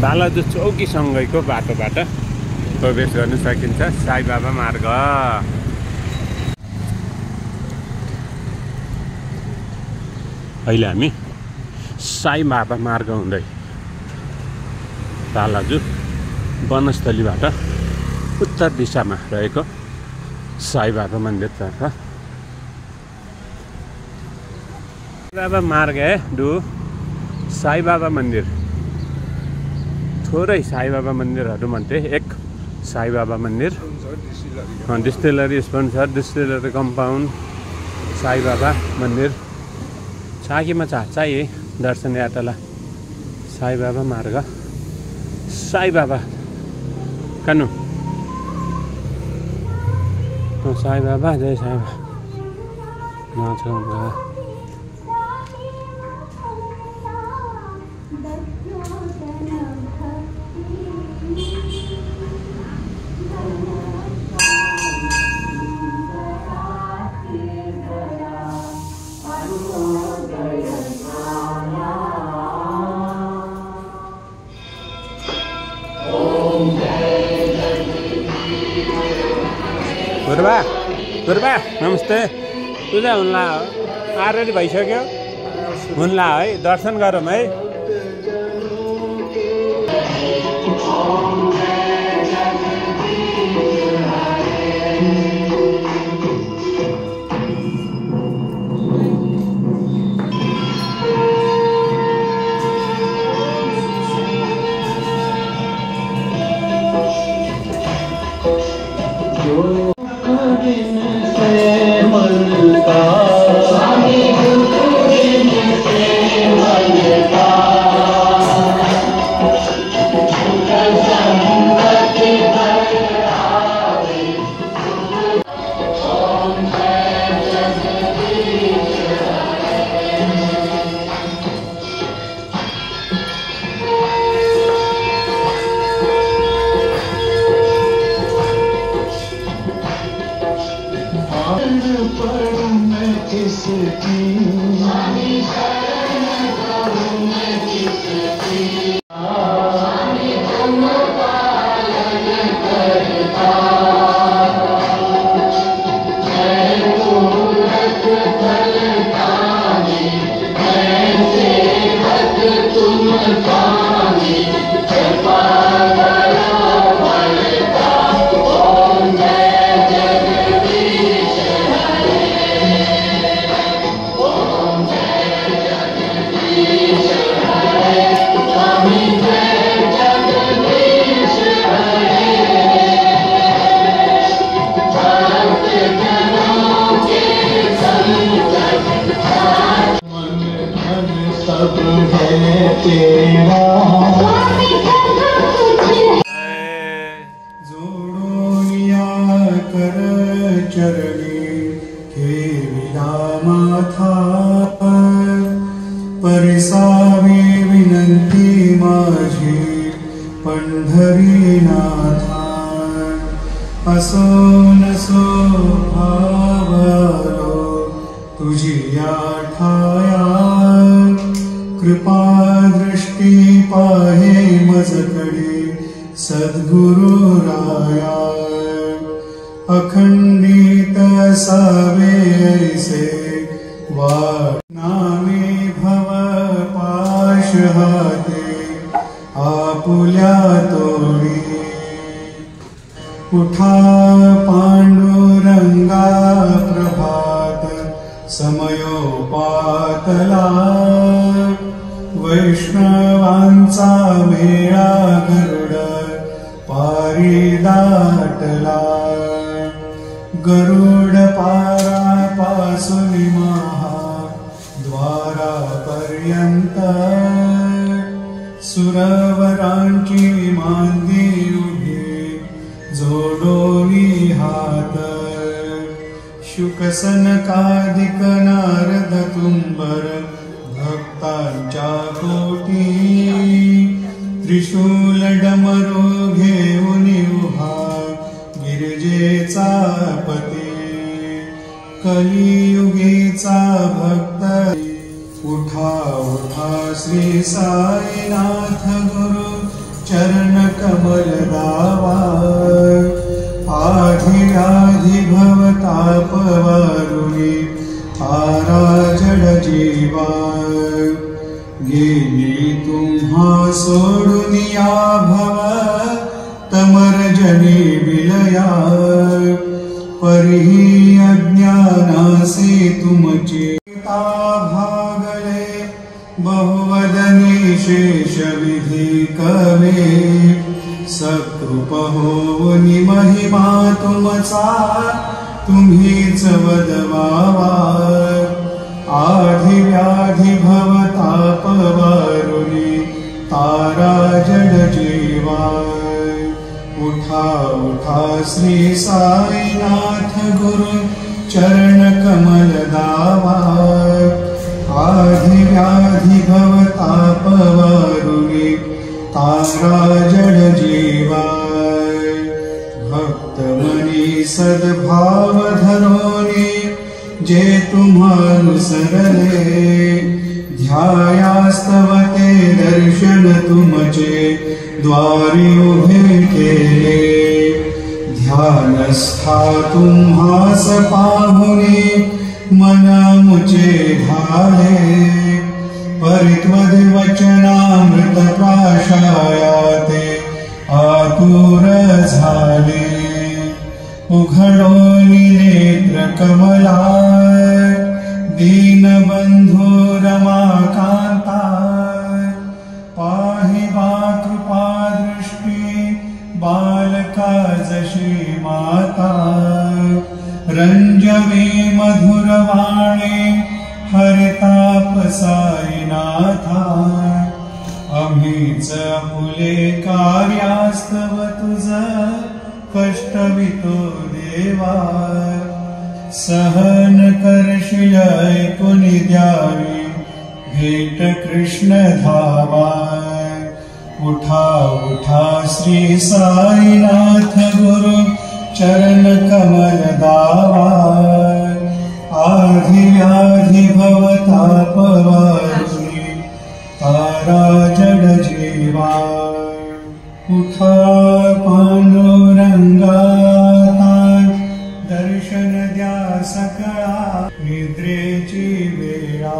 बालाजु चौकीसँगैको बाटोबाट प्रवेश गर्न सकिन्छ साई बाबा मार्ग। अहिले हामी साई बाबा मार्ग हुँदै बालाजु वनस्थलीबाट उत्तर दिशामा रहेको साई बाबा मन्दिरतर्फ बाबा मार्ग है डु साई बाबा मन्दिर। थोरै साई बाबा मन्दिरहरूमध्ये एक साई बाबा मन्दिर, distillery sponsor distillery compound Sai Baba मन्दिर छाकीमा चाहिए दर्शन यात्रालाई साई बाबा मार्ग साई बाबा कानु साई बाबा जय साई बाबा। गुरुबा नमस्ते। पूजा हुन्ला आरती भइसक्यो हुन्ला है, दर्शन गरौँ है। परिसावी विनंती माझी पंढरीनाथा, असो नसो भावलो तुझी ठाया, कृपा दृष्टी पाहे मजकडे सद्गुरु राया, अखंडित सावे ऐसे नामे भव पाश हाते आपुल्या तोडी, उठा पांडुरंगा प्रभात समयोपातला, वैष्णवांचा मेळा गरुड पारी दाटला, गरुड पारा पासून महाद्वारापर्यंत सुरवरांची मांदी उभी जोडोनी हात, शुकसनकादिक नारद तुंबर भक्तांच्या कोटी, त्रिशूल डमरू घेऊन उभा गिरिजेचा पती, कलियुगीचा भक्त उठा उठा श्री साईनाथ गुरु चरण कमल दावा आधी व्याधी भवताप वारुणी तारा जड जीवा गेली तुम्हा सोडून या भव तमरजनी विलया परिही अज्ञानासी तुमची भागले बहुवदनी शेष विधी कवे सकृप होवनी महिमा तुमचा तुम्हीच वदवावा आधी व्याधी भवताप वारुणी तारा जड जीवा उठा उठा श्री साईनाथ गुरु चरण कमल दावा आधी व्याधी भवताप वारुणी तारा जड जीवा भक्त मनी सद्भाव धरोनी जे तुम्हानुसरले ध्यायास्तव ते दर्शन तुमचे द्वारी उभे केले ध्यानस्था तुम्हास पाहुनी मन मुचे घाले परित्वद वचनामृत प्राशायाते आतुर झाले उघडोनी नेत्र कमला दीनबंधू रमाकांता पाहि वा कृपा दृष्टी बालका जशी माता रंजवी मधुरवाणी हरिताप साईनाथा आम्हीच फुले कार्यास्तव तुझ कष्टवितो देवा सहन करशील ऐकून द्यावी भेट कृष्ण धावा उठा उठा श्री साईनाथ गुरु चरण कमल दावा आधी व्याधी भवताप वारुणी तारा जड जीवा उठा पांडुरंगा दर्शन द्या सकळा निद्रेची वेळा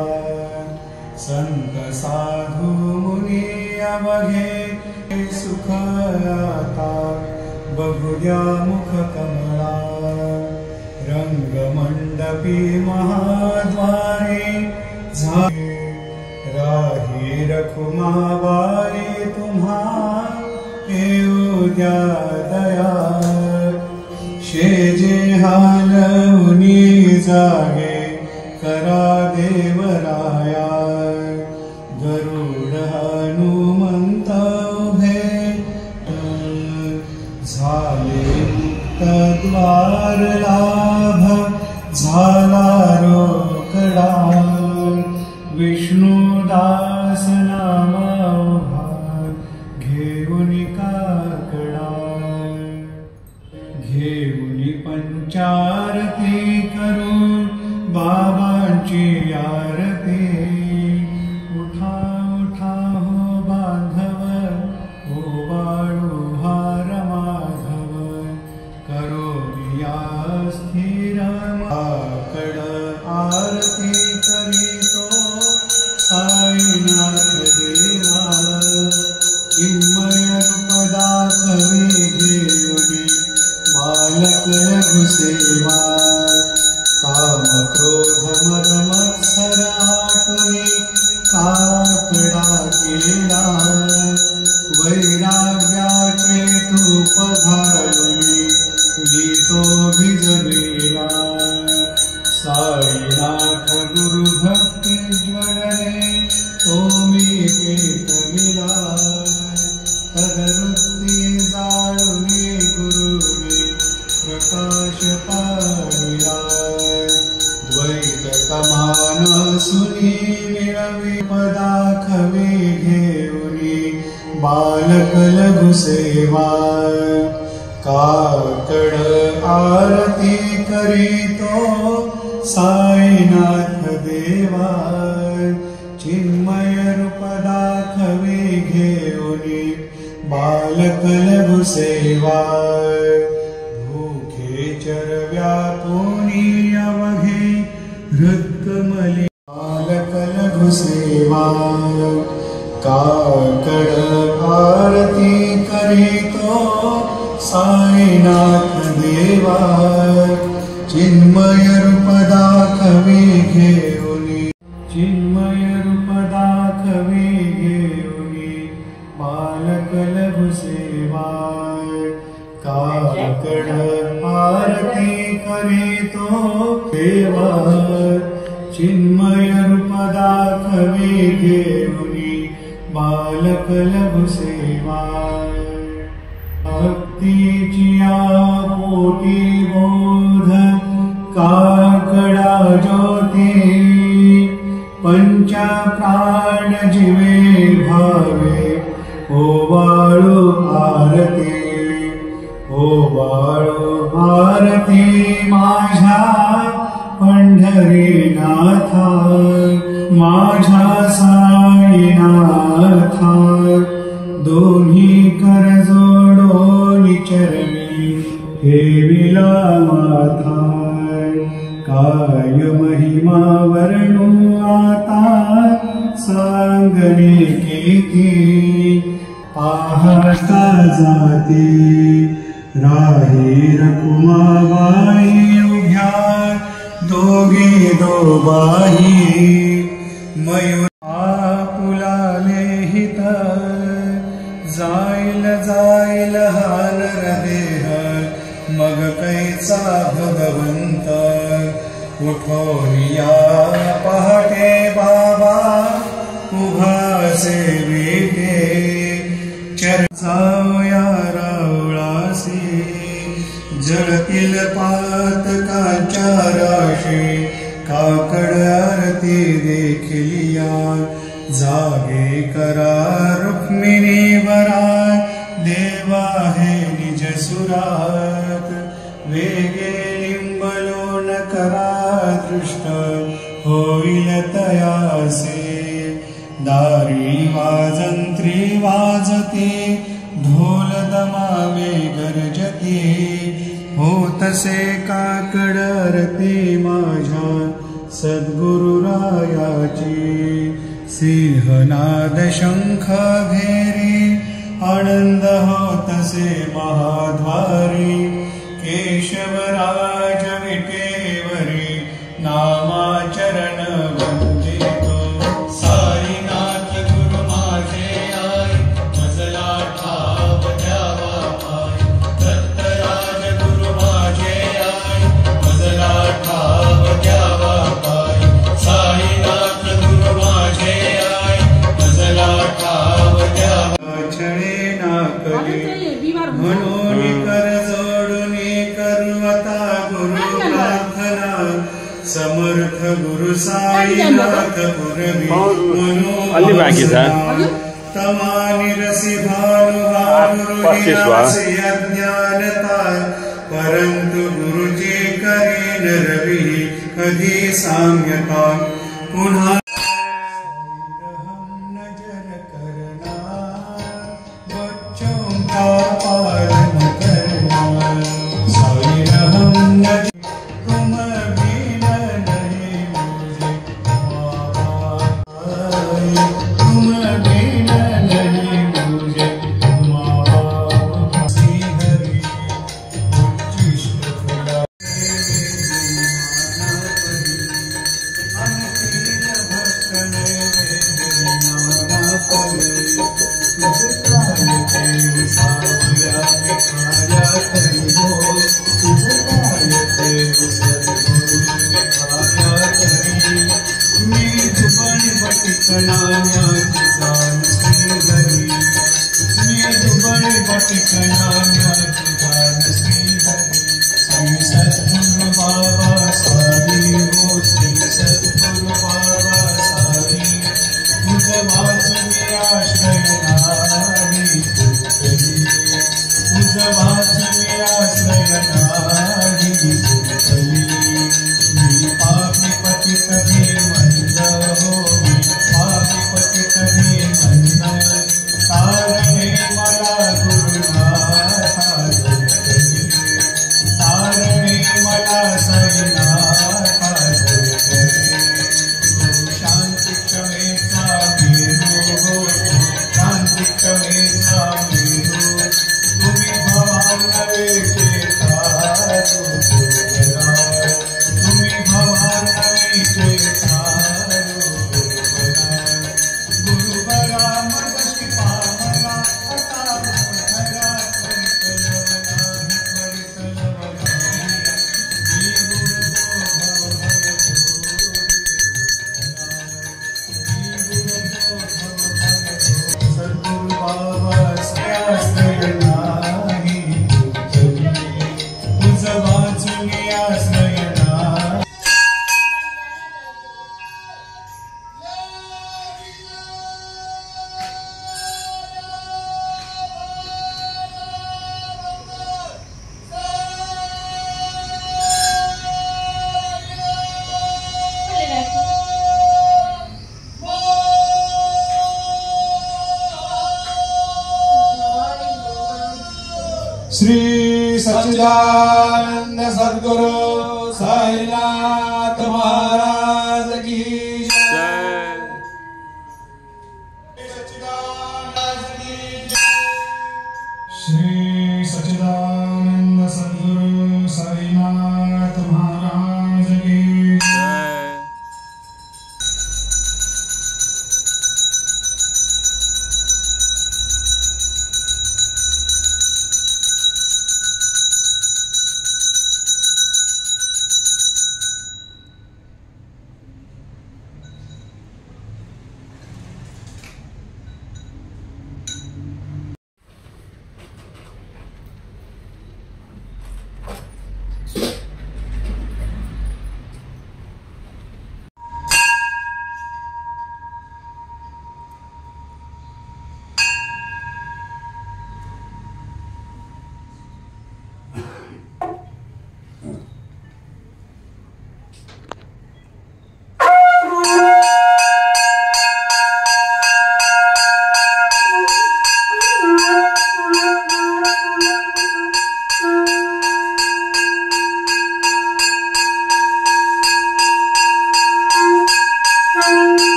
संत साधू मुनी अवघे सुख आता बघू द्या मुख कमळा रंगमंडपी महाद्वारे झाले राही रखुमाबाई तुम्हा येऊ द्या दया शेजे हालवनी जागे करा देवराया गरुड हनुमंत उभे झाले मुक्त द्वार लाभ झाला रोकडा विष्णुदास नामा घेऊन काकडा घेऊन पंचारती करून बाबांची आरती उठा उठा हो बांधव हो बाळू हार माधव करो या स्थिर माकड आरती करीतो साईनाथ देवा चिन्मय रूप दाखवे घेऊनी बालक रघुसेवा काम क्रोध मद मत्सर आटुनी काकडा केला वैराग्याचे तूप घालुनी गीतो भिजविला साईनाथ गुरु भक्ती ज्वलने तो मी पेटविला तदवृत्ती जाळुनी गुरुनी प्रकाश पाडिला द्वैत कमान सुनी मिळवी पदाखवे घेऊनी बालक लघु सेवा काकड आरती करीतो साईनाथ देवा चिन्मय रूप दाखवे घेऊनी बालकलघु सेवा भूखे चरव्यापुनी अवघे हृत्कमले बालकलघु सेवा काकड आरती करीतो साईनाथ देवा चिन्मय रूप दाखवे घेऊनी चिन्मय रूप दाखवे घेऊनी बालकलघु सेवा काकड आरती करीतो देवा चिन्मय रूप दाखवे घेऊनी बालकलघु सेवा भक्तीची पोटी बोध काकडा ज्योती पंचा प्राण जीवे भावे ओवाळू आरती ओवाळू आरती माझ्या पंढरीनाथा माझ्या साईनाथा दोन्ही कर जोडोन चरणी ठेविला माथा काय महिमा वर्णू आता सांगणे किती पाहता जाते राही रकुमाबाई उभ्या दोघे दोबाही मयूर आपुलाले हित जाईल जाईल हा नरदेह मग कैचा भगवंत उठोनिया पहाटे बाबा उभा सेविके चर्चाया रावळासी जळतील पातकाच्या राशी काकड आरती देखिलिया जागे करा रुक्मिणी वरा देवा हे निज सुरात वेगे लिंबलोन करा दृष्ट होईल तयासे दारी वाजंत्री वाजते ढोल दमामे गरजते होतसे काकड आरती माझ्या सद्गुरुरायाची सिंहनाद शंख भेरी आनंद होतसे महाद्वारी केशवराज विटेवरी नामाचरण वंदितो साईनाथ गुरु माझे आई मजला ठाव द्यावा पाय दत्तराज गुरु माझे आई मजला ठाव द्यावा पाय साईनाथ गुरु माझे आई मजला ठाव द्यावा छळे नाकली म्हणून कर जोडून करवता गुरु प्रार्थना समर्थ गुरु साईनाथ पुरवी मनोहर तमानि रसी भानुभानुरुदिनासे अज्ञानता परंतु गुरुजी करीन रवी कधी साम्यता पुन्हा नजर करना बच्चों का पालन करना साई रहम नजर तुम बिना नहीं मुझे तुम बिना नहीं मुझे श्री हरि उच्चिष्ट खुदा अनकीन भक्तन वेदना पले तुझका ये सावया दिखाया करी हो तुझका ये सद्गुरु दिखाया करी मेरी जुबानी बटिकना न्याची जान श्री हरि मेरी जुबानी बटिकना न्याची जान श्री हरि श्री सद्गुरु बाबा साई हो श्री सद्गुरु बाबा साई तुझ वाचने आश्रय नारी तुझ वाचने आश्रय नारी मी पापी पतित हे मंद हो मी पापी पतित हे मंद कारणे मला क्षमेचा मेरू तुम्ही भवान नवेचे तारू गुरुबरा तुम्ही भवान नवेचे तारू गुरुबरा मग शिपा मला आता गुरुबरा श्री सच्चिदानंद सद्गुरु साईनाथ महाराज की जय। श्री सच्चिदानंद सद्गुरु साईनाथ महाराज की जय।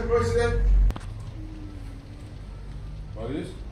President. What is?